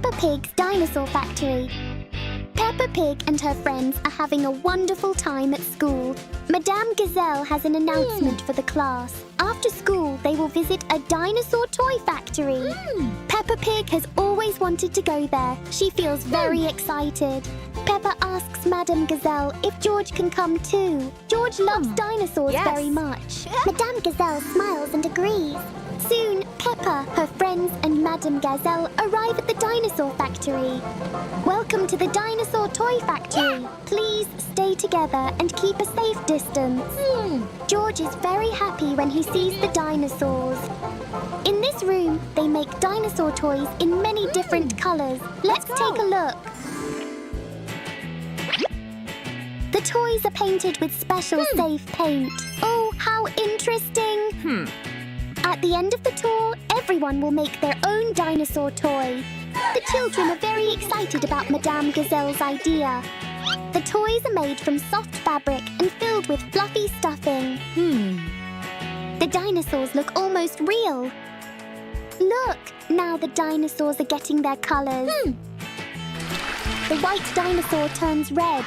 Peppa Pig's Dinosaur Factory. Peppa Pig and her friends are having a wonderful time at school. Madame Gazelle has an announcement for the class. After school, they will visit a dinosaur toy factory. Peppa Pig has always wanted to go there. She feels very excited. Peppa asks Madame Gazelle if George can come too. George loves dinosaurs very much. Madame Gazelle smiles and agrees. Soon, Peppa, her friends and Madame Gazelle arrive at the dinosaur factory. Welcome to the dinosaur toy factory. Please stay together and keep a safe distance. George is very happy when he sees the dinosaurs. In this room, they make dinosaur toys in many different colors. Let's take a look. The toys are painted with special safe paint. Oh, how interesting! At the end of the tour, everyone will make their own dinosaur toy. The children are very excited about Madame Gazelle's idea. The toys are made from soft fabric and filled with fluffy stuffing. The dinosaurs look almost real. Look, now the dinosaurs are getting their colors. The white dinosaur turns red.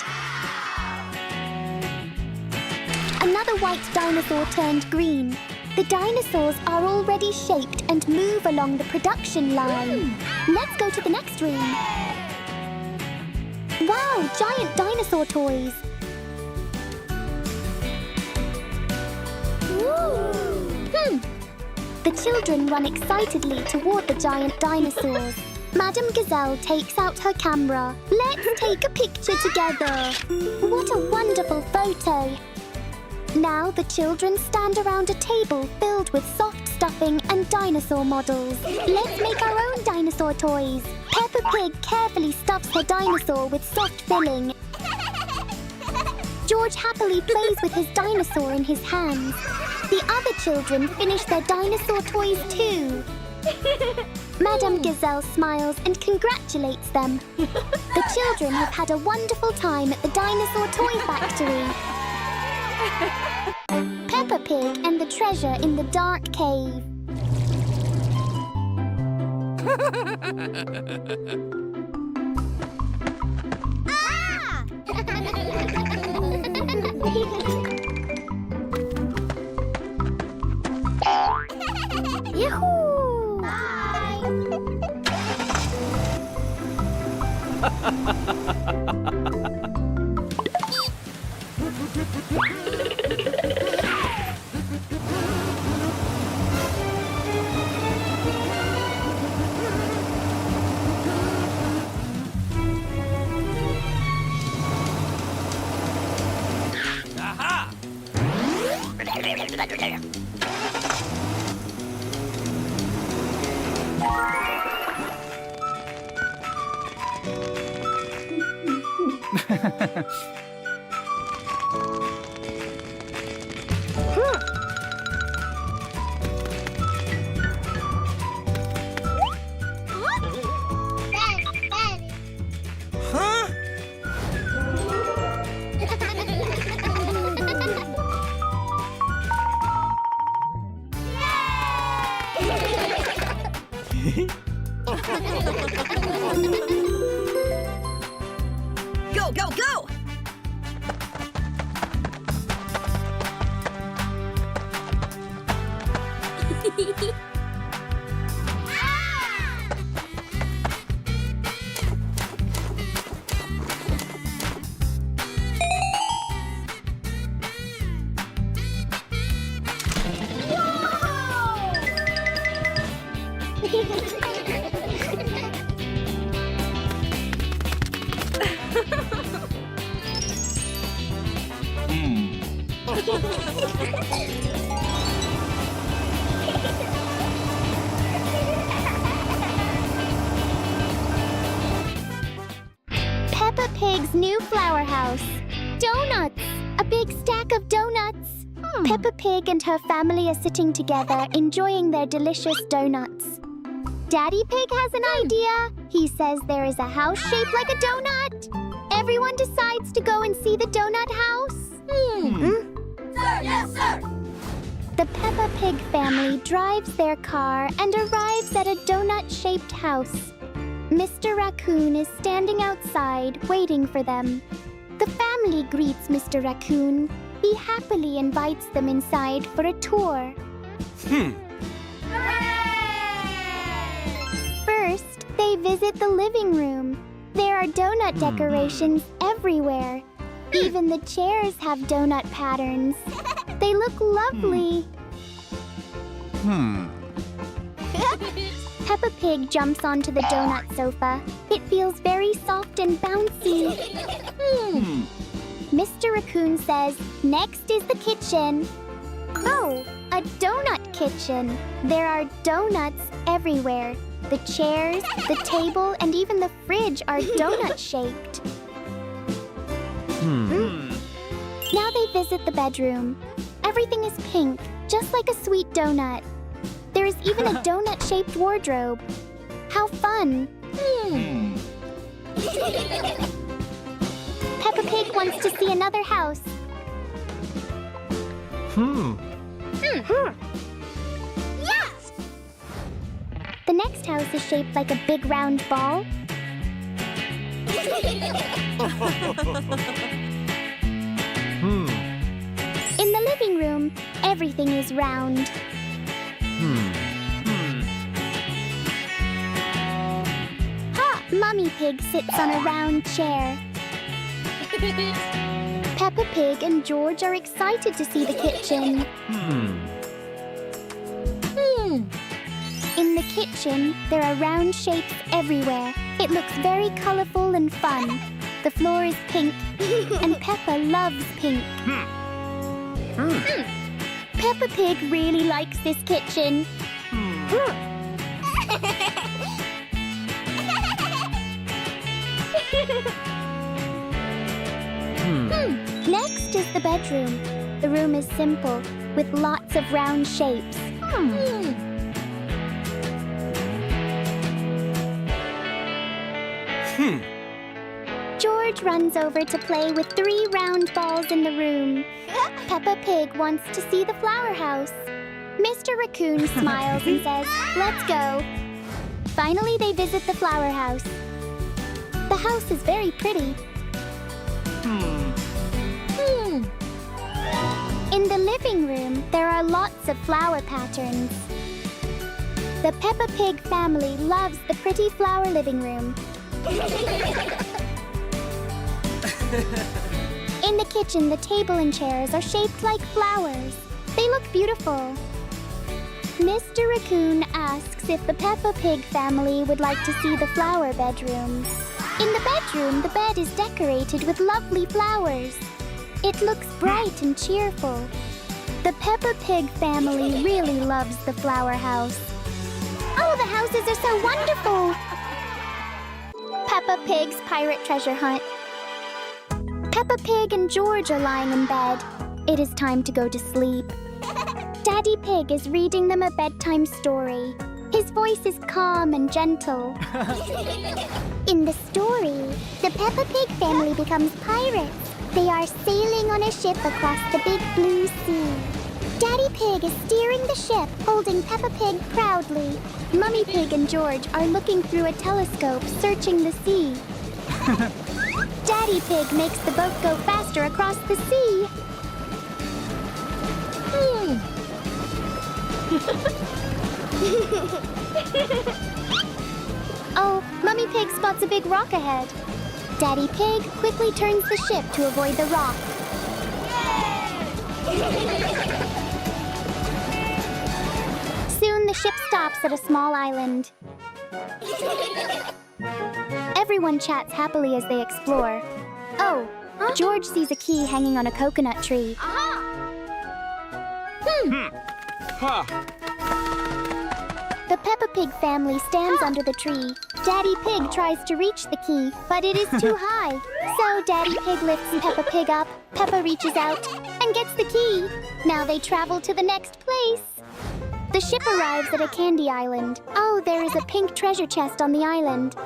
Another white dinosaur turned green. The dinosaurs are already shaped and move along the production line. Let's go to the next room. Wow, giant dinosaur toys. The children run excitedly toward the giant dinosaurs. Madame Gazelle takes out her camera. Let's take a picture together. What a wonderful photo. Now the children stand around a table filled with soft stuffing and dinosaur models. Let's make our own dinosaur toys. Peppa Pig carefully stuffs her dinosaur with soft filling. George happily plays with his dinosaur in his hands. The other children finish their dinosaur toys too. Madame Gazelle smiles and congratulates them. The children have had a wonderful time at the dinosaur toy factory. Peppa Pig and the treasure in the dark cave. Yahoo! Go, go, go! Peppa Pig's new flower house. Donuts! A big stack of donuts. Peppa Pig and her family are sitting together, enjoying their delicious donuts. Daddy Pig has an idea. He says there is a house shaped like a donut. Everyone decides to go and see the donut house. Sir, yes, sir! The Peppa Pig family drives their car and arrives at a donut-shaped house. Mr. Raccoon is standing outside waiting for them. The family greets Mr. Raccoon. He happily invites them inside for a tour. First, they visit the living room. There are donut decorations everywhere. Even the chairs have donut patterns. They look lovely. Peppa Pig jumps onto the donut sofa. It feels very soft and bouncy. Mr. Raccoon says, "Next is the kitchen." Oh, a donut kitchen. There are donuts everywhere. The chairs, the table, and even the fridge are donut-shaped. Now they visit the bedroom. Everything is pink, just like a sweet donut. There is even a donut-shaped wardrobe. How fun! Peppa Pig wants to see another house. Yes! The next house is shaped like a big round ball. In the living room, everything is round. Ha! Mummy Pig sits on a round chair. Peppa Pig and George are excited to see the kitchen. In the kitchen, there are round shapes everywhere. It looks very colorful and fun. The floor is pink, and Peppa loves pink. Peppa Pig really likes this kitchen. Next is the bedroom. The room is simple, with lots of round shapes. George runs over to play with 3 round balls in the room. Peppa Pig wants to see the flower house. Mr. Raccoon smiles and says, "Let's go." Finally, they visit the flower house. The house is very pretty. In the living room, there are lots of flower patterns. The Peppa Pig family loves the pretty flower living room. In the kitchen, the table and chairs are shaped like flowers. They look beautiful. Mr. Raccoon asks if the Peppa Pig family would like to see the flower bedroom. In the bedroom, the bed is decorated with lovely flowers. It looks bright and cheerful. The Peppa Pig family really loves the flower house. Oh, the houses are so wonderful! Peppa Pig's pirate treasure hunt. Peppa Pig and George are lying in bed. It is time to go to sleep. Daddy Pig is reading them a bedtime story. His voice is calm and gentle. In the story, the Peppa Pig family becomes pirates. They are sailing on a ship across the big blue sea. Daddy Pig is steering the ship, holding Peppa Pig proudly. Mummy Pig and George are looking through a telescope, searching the sea. Daddy Pig makes the boat go faster across the sea. Oh, Mummy Pig spots a big rock ahead. Daddy Pig quickly turns the ship to avoid the rock. Soon the ship stops at a small island. Everyone chats happily as they explore. Oh, George sees a key hanging on a coconut tree. The Peppa Pig family stands under the tree. Daddy Pig tries to reach the key, but it is too high. So Daddy Pig lifts Peppa Pig up, Peppa reaches out, and gets the key. Now they travel to the next place. The ship arrives at a candy island. Oh, there is a pink treasure chest on the island.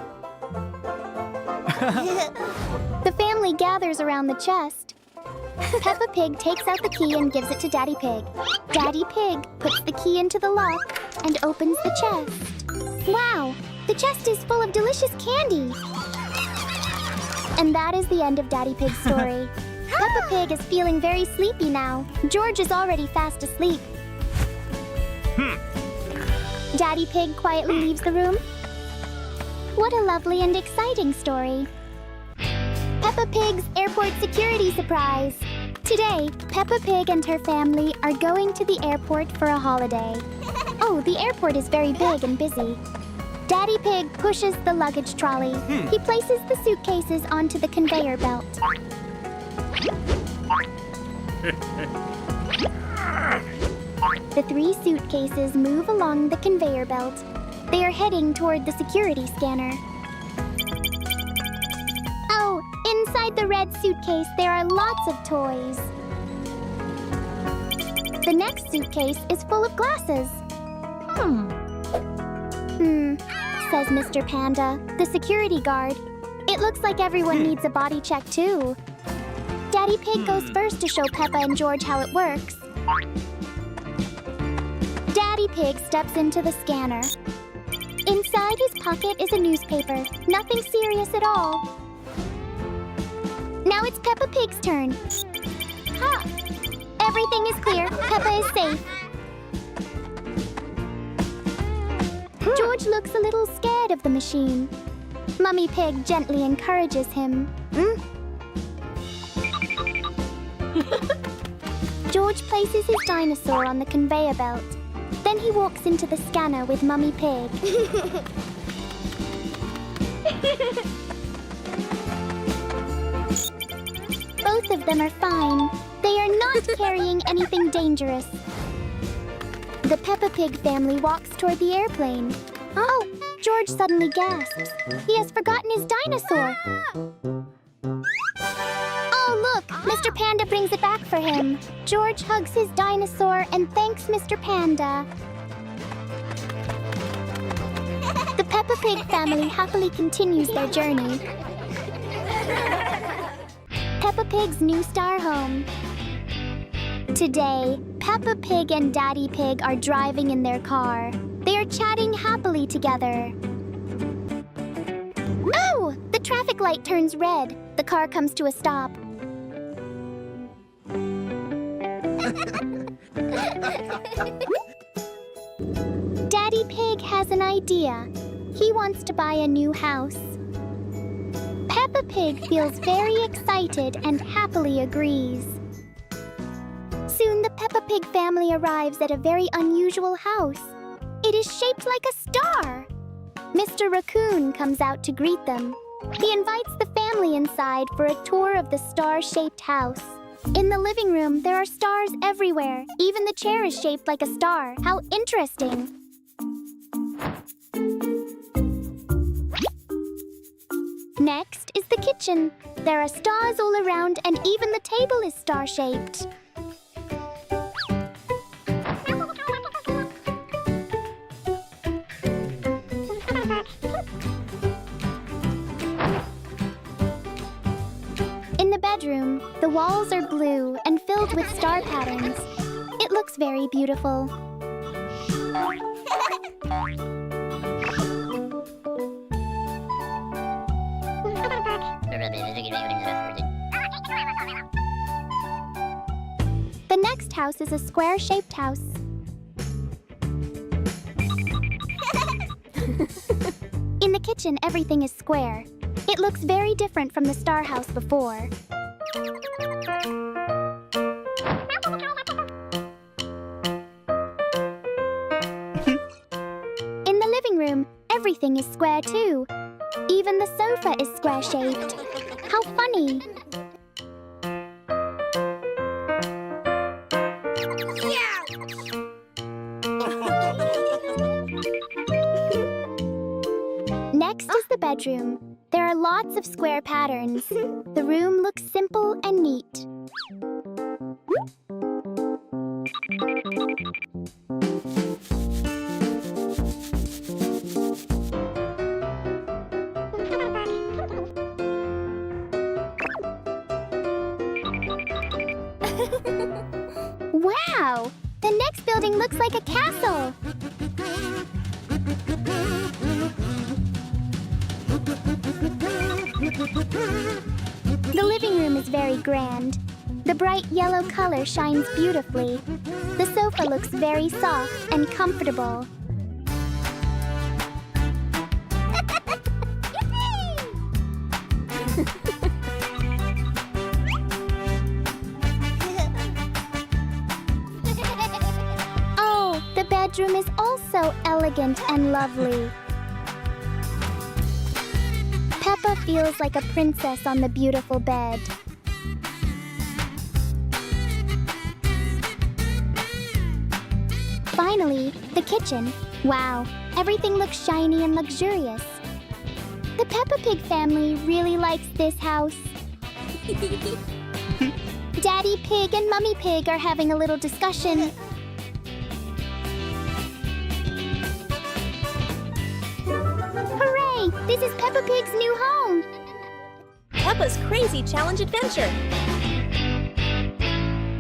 The family gathers around the chest. Peppa Pig takes out the key and gives it to Daddy Pig. Daddy Pig puts the key into the lock and opens the chest. Wow! The chest is full of delicious candy. And that is the end of Daddy Pig's story. Peppa Pig is feeling very sleepy now. George is already fast asleep. Daddy Pig quietly leaves the room. What a lovely and exciting story. Peppa Pig's airport security surprise. Today, Peppa Pig and her family are going to the airport for a holiday. Oh, the airport is very big and busy. Daddy Pig pushes the luggage trolley. He places the suitcases onto the conveyor belt. The 3 suitcases move along the conveyor belt. They are heading toward the security scanner. Oh, inside the red suitcase there are lots of toys. The next suitcase is full of glasses. Says Mr. Panda, the security guard. It looks like everyone needs a body check too. Daddy Pig goes first to show Peppa and George how it works. Daddy Pig steps into the scanner. Inside his pocket is a newspaper. Nothing serious at all. Now it's Peppa Pig's turn. Ha! Everything is clear. Peppa is safe. George looks a little scared of the machine. Mummy Pig gently encourages him. George places his dinosaur on the conveyor belt. Then he walks into the scanner with Mummy Pig. Both of them are fine. They are not carrying anything dangerous. The Peppa Pig family walks toward the airplane. Oh, George suddenly gasps. He has forgotten his dinosaur. Oh, look! Mr. Panda brings it back for him. George hugs his dinosaur and thanks Mr. Panda. The Peppa Pig family happily continues their journey. Peppa Pig's new star home. Today, Peppa Pig and Daddy Pig are driving in their car. They are chatting happily together. Oh! The traffic light turns red. The car comes to a stop. Daddy Pig has an idea. He wants to buy a new house. Peppa Pig feels very excited and happily agrees. Soon the Peppa Pig family arrives at a very unusual house. It is shaped like a star. Mr. Raccoon comes out to greet them. He invites the family inside for a tour of the star-shaped house. In the living room, there are stars everywhere. Even the chair is shaped like a star. How interesting! Next is the kitchen. There are stars all around and even the table is star-shaped. In the bedroom, the walls are blue and filled with star patterns. It looks very beautiful. The next house is a square-shaped house. In the kitchen, everything is square. It looks very different from the star house before. In the living room, everything is square too. Even the sofa is square-shaped. How funny! Next is the bedroom. There are lots of square patterns. The room looks simple and neat. Wow! The next building looks like a castle. The living room is very grand. The bright yellow color shines beautifully. The sofa looks very soft and comfortable. Oh, the bedroom is also elegant and lovely. Peppa feels like a princess on the beautiful bed. Finally, the kitchen. Wow, everything looks shiny and luxurious. The Peppa Pig family really likes this house. Daddy Pig and Mummy Pig are having a little discussion. Hooray! This is Peppa Pig's new home! Peppa's Crazy Challenge Adventure.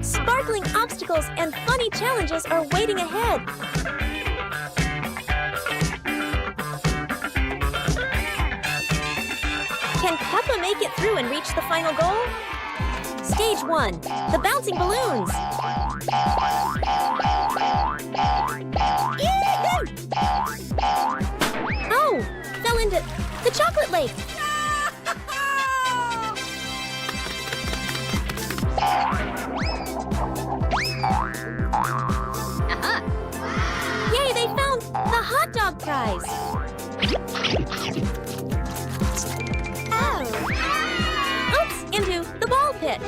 Sparkling obstacles and funny challenges are waiting ahead. Can Peppa make it through and reach the final goal? Stage 1, the bouncing balloons. Oh, fell into the chocolate lake. Yay, they found the hot dog prize. Oh. Oops, into the ball pit.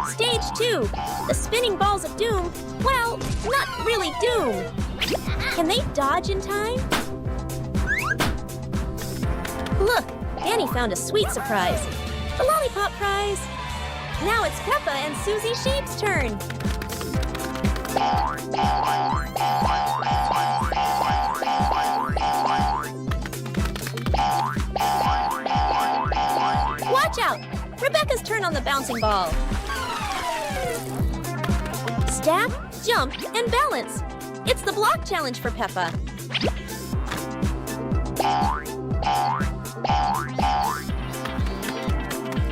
Stage 2, the spinning balls of doom. Well, not really doom. Can they dodge in time? Look, Annie found a sweet surprise. The lollipop prize. Now it's Peppa and Susie Sheep's turn. Watch out! Rebecca's turn on the bouncing ball. Step, jump, and balance. It's the block challenge for Peppa.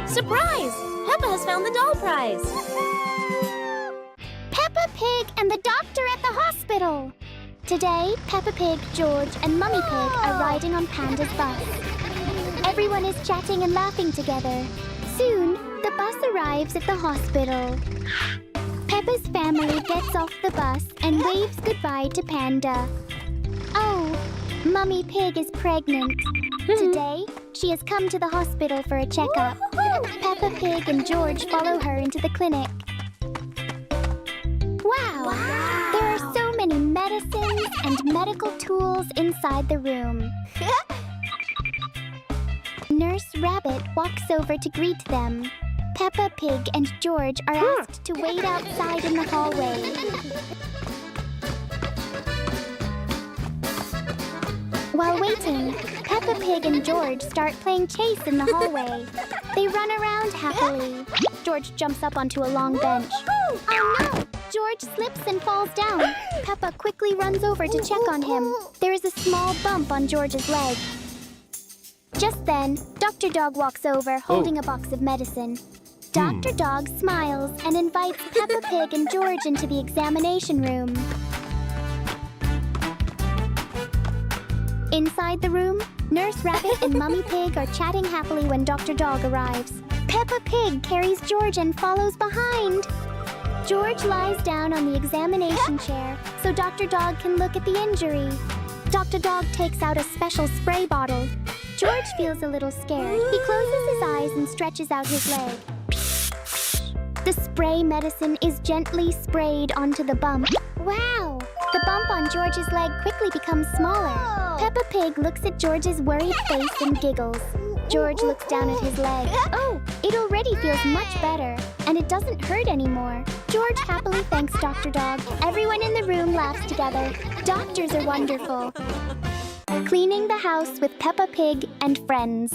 Surprise! Peppa has found the doll prize. Peppa Pig and the doctor at the hospital. Today, Peppa Pig, George, and Mummy Pig are riding on Panda's bus. Everyone is chatting and laughing together. Soon, the bus arrives at the hospital. Peppa's family gets off the bus and waves goodbye to Panda. Oh, Mummy Pig is pregnant. Today, she has come to the hospital for a checkup. Peppa Pig and George follow her into the clinic. Wow! There are so many medicines and medical tools inside the room. Nurse Rabbit walks over to greet them. Peppa Pig and George are asked to wait outside in the hallway. While waiting, Peppa Pig and George start playing chase in the hallway. They run around happily. George jumps up onto a long bench. Oh no! George slips and falls down. Peppa quickly runs over to check on him. There is a small bump on George's leg. Just then, Dr. Dog walks over holding a box of medicine. Dr. Dog smiles and invites Peppa Pig and George into the examination room. Inside the room, Nurse Rabbit and Mummy Pig are chatting happily when Dr. Dog arrives. Peppa Pig carries George and follows behind. George lies down on the examination chair so Dr. Dog can look at the injury. Dr. Dog takes out a special spray bottle. George feels a little scared. He closes his eyes and stretches out his leg. The spray medicine is gently sprayed onto the bump. Wow! The bump on George's leg quickly becomes smaller. Peppa Pig looks at George's worried face and giggles. George looks down at his leg. Oh, it already feels much better, and it doesn't hurt anymore. George happily thanks Dr. Dog. Everyone in the room laughs together. Doctors are wonderful. Cleaning the house with Peppa Pig and friends.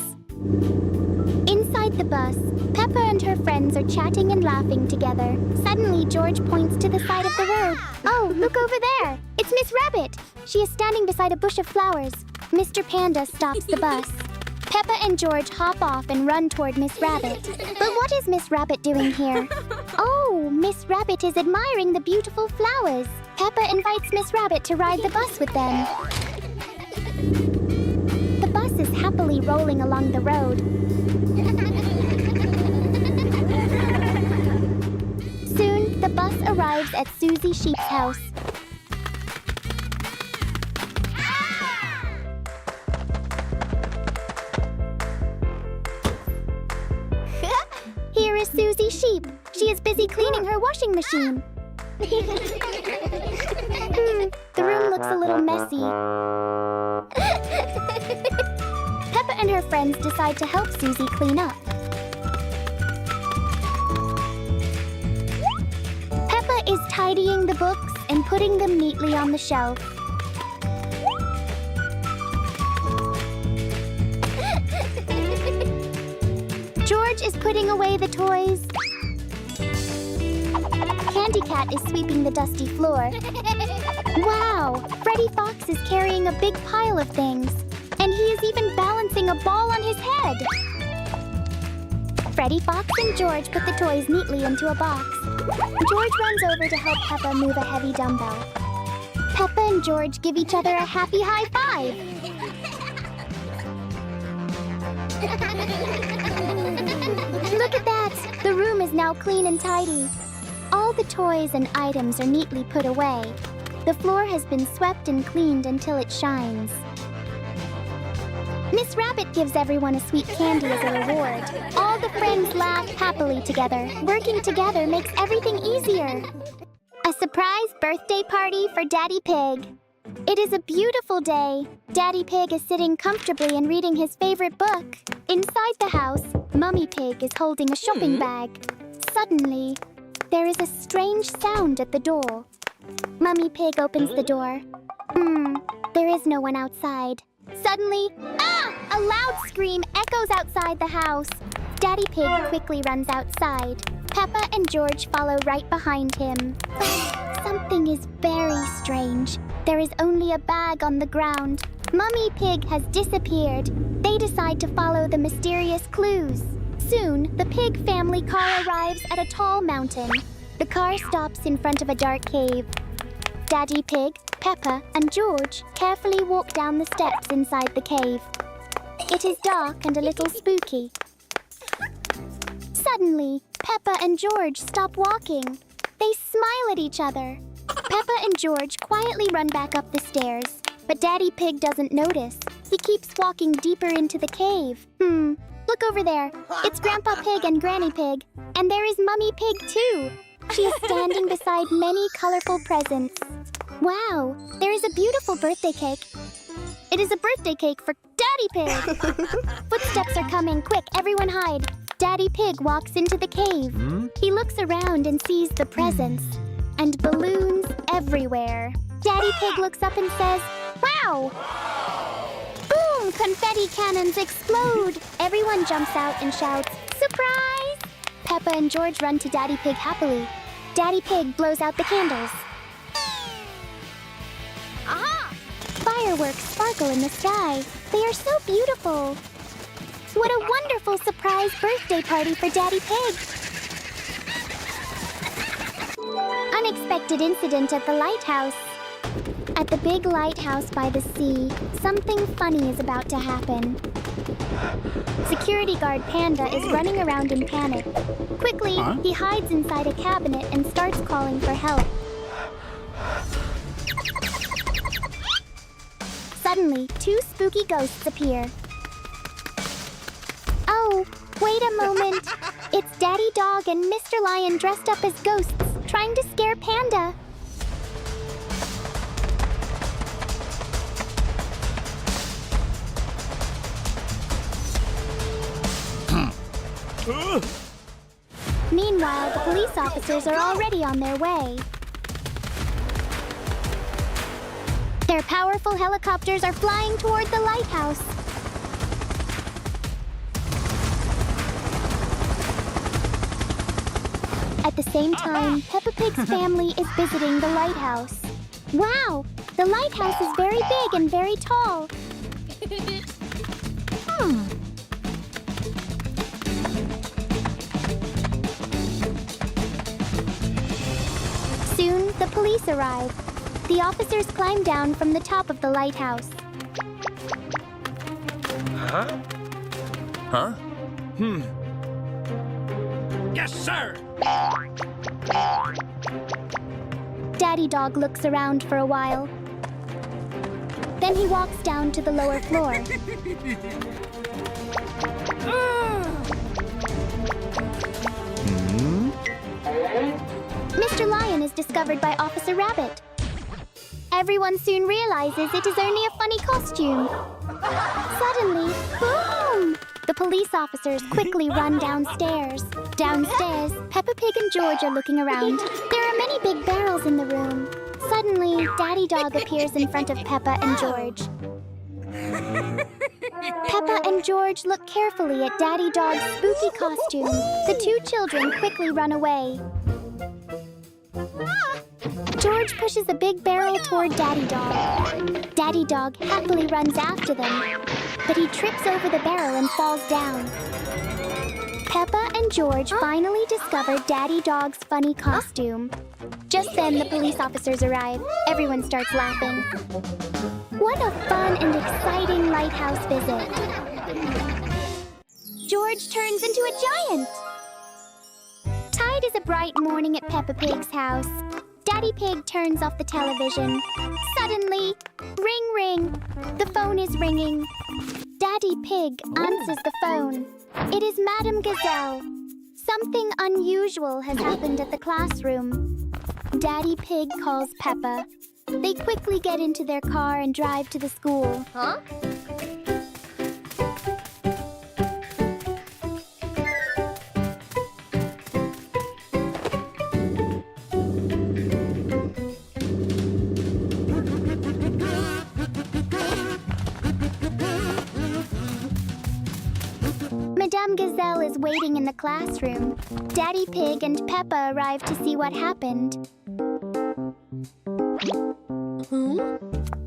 Inside the bus, Peppa and her friends are chatting and laughing together. Suddenly, George points to the side of the road. Oh, look over there! It's Miss Rabbit! She is standing beside a bush of flowers. Mr. Panda stops the bus. Peppa and George hop off and run toward Miss Rabbit. But what is Miss Rabbit doing here? Oh, Miss Rabbit is admiring the beautiful flowers. Peppa invites Miss Rabbit to ride the bus with them. The bus is happily rolling along the road. Soon, the bus arrives at Susie Sheep's house. Here is Susie Sheep. She is busy cleaning her washing machine. The room looks a little messy. Peppa and her friends decide to help Susie clean up. Peppa is tidying the books and putting them neatly on the shelf. George is putting away the toys. Candy Cat is sweeping the dusty floor. Wow! Freddy Fox is carrying a big pile of things. And he is even balancing a ball on his head. Freddy Fox and George put the toys neatly into a box. George runs over to help Peppa move a heavy dumbbell. Peppa and George give each other a happy high five. Look at that! The room is now clean and tidy. All the toys and items are neatly put away. The floor has been swept and cleaned until it shines. Miss Rabbit gives everyone a sweet candy as a reward. All the friends laugh happily together. Working together makes everything easier. A surprise birthday party for Daddy Pig. It is a beautiful day. Daddy Pig is sitting comfortably and reading his favorite book. Inside the house, Mummy Pig is holding a shopping bag. Suddenly, there is a strange sound at the door. Mummy Pig opens the door. There is no one outside. Suddenly, a loud scream echoes outside the house. Daddy Pig quickly runs outside. Peppa and George follow right behind him. Something is very strange. There is only a bag on the ground. Mummy Pig has disappeared. They decide to follow the mysterious clues. Soon, the pig family car arrives at a tall mountain. The car stops in front of a dark cave. Daddy Pig, Peppa, and George carefully walk down the steps inside the cave. It is dark and a little spooky. Suddenly, Peppa and George stop walking. They smile at each other. Peppa and George quietly run back up the stairs, but Daddy Pig doesn't notice. He keeps walking deeper into the cave. Look over there. It's Grandpa Pig and Granny Pig. And there is Mummy Pig, too. She is standing beside many colorful presents. Wow, there is a beautiful birthday cake. It is a birthday cake for Daddy Pig. Footsteps are coming. Quick, everyone hide. Daddy Pig walks into the cave. He looks around and sees the presents. And balloons everywhere. Daddy Pig looks up and says, "Wow!" Boom! Confetti cannons explode. Everyone jumps out and shouts, "Surprise!" Peppa and George run to Daddy Pig happily. Daddy Pig blows out the candles. Aha! Fireworks sparkle in the sky. They are so beautiful. What a wonderful surprise birthday party for Daddy Pig. Unexpected incident at the lighthouse. At the big lighthouse by the sea, something funny is about to happen. Security guard Panda is running around in panic. Quickly, he hides inside a cabinet and starts calling for help. Suddenly, two spooky ghosts appear. Oh, wait a moment. It's Daddy Dog and Mr. Lion dressed up as ghosts, trying to scare Panda. Meanwhile, the police officers are already on their way. Their powerful helicopters are flying toward the lighthouse. At the same time, Peppa Pig's family is visiting the lighthouse. Wow! The lighthouse is very big and very tall. Soon, the police arrive. The officers climb down from the top of the lighthouse. Huh? Huh? Yes, sir! Daddy Dog looks around for a while. Then he walks down to the lower floor. Mr. Lion is discovered by Officer Rabbit. Everyone soon realizes it is only a funny costume. Suddenly, boom! The police officers quickly run downstairs. Downstairs, Peppa Pig and George are looking around. There are many big barrels in the room. Suddenly, Daddy Dog appears in front of Peppa and George. Peppa and George look carefully at Daddy Dog's spooky costume. The two children quickly run away. George pushes a big barrel toward Daddy Dog. Daddy Dog happily runs after them, but he trips over the barrel and falls down. Peppa and George finally discover Daddy Dog's funny costume. Just then, the police officers arrive. Everyone starts laughing. What a fun and exciting lighthouse visit! George turns into a giant! Tide is a bright morning at Peppa Pig's house. Daddy Pig turns off the television. Suddenly, ring ring! The phone is ringing. Daddy Pig answers the phone. It is Madame Gazelle. Something unusual has happened at the classroom. Daddy Pig calls Peppa. They quickly get into their car and drive to the school. Huh? Madame Gazelle is waiting in the classroom. Daddy Pig and Peppa arrive to see what happened.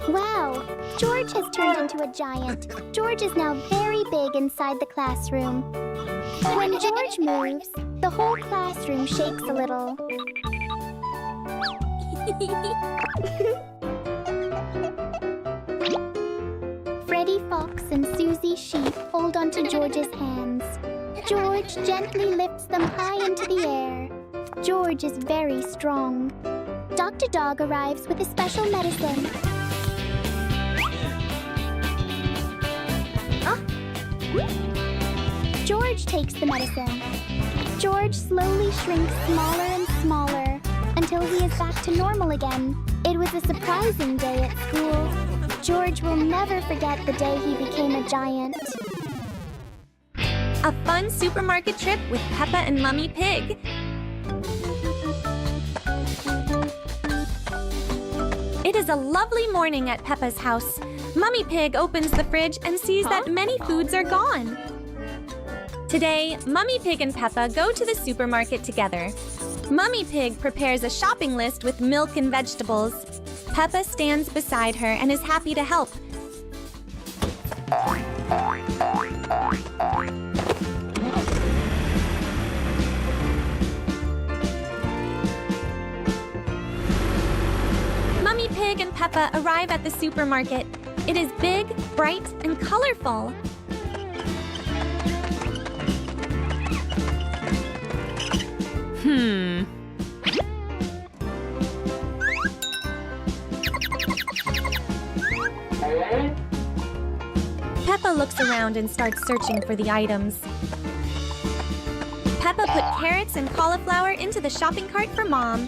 Wow! George has turned into a giant. George is now very big inside the classroom. When George moves, the whole classroom shakes a little. Freddy Fox and Susie Sheep hold onto George's hands. George gently lifts them high into the air. George is very strong. Dr. Dog arrives with a special medicine. George takes the medicine. George slowly shrinks smaller and smaller until he is back to normal again. It was a surprising day at school. George will never forget the day he became a giant. A fun supermarket trip with Peppa and Mummy Pig. It is a lovely morning at Peppa's house. Mummy Pig opens the fridge and sees that many foods are gone. Today, Mummy Pig and Peppa go to the supermarket together. Mummy Pig prepares a shopping list with milk and vegetables. Peppa stands beside her and is happy to help. Mummy Pig and Peppa arrive at the supermarket. It is big, bright, and colorful. Peppa looks around and starts searching for the items. Peppa put carrots and cauliflower into the shopping cart for Mom.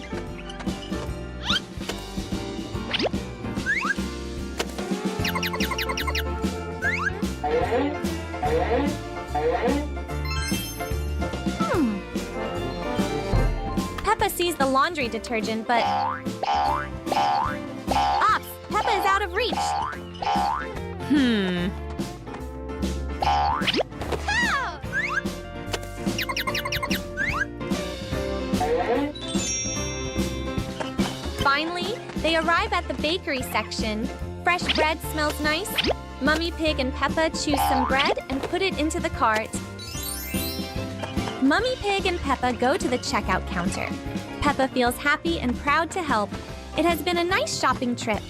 Peppa sees the laundry detergent, but... Ops! Peppa is out of reach! They arrive at the bakery section. Fresh bread smells nice. Mummy Pig and Peppa choose some bread and put it into the cart. Mummy Pig and Peppa go to the checkout counter. Peppa feels happy and proud to help. It has been a nice shopping trip.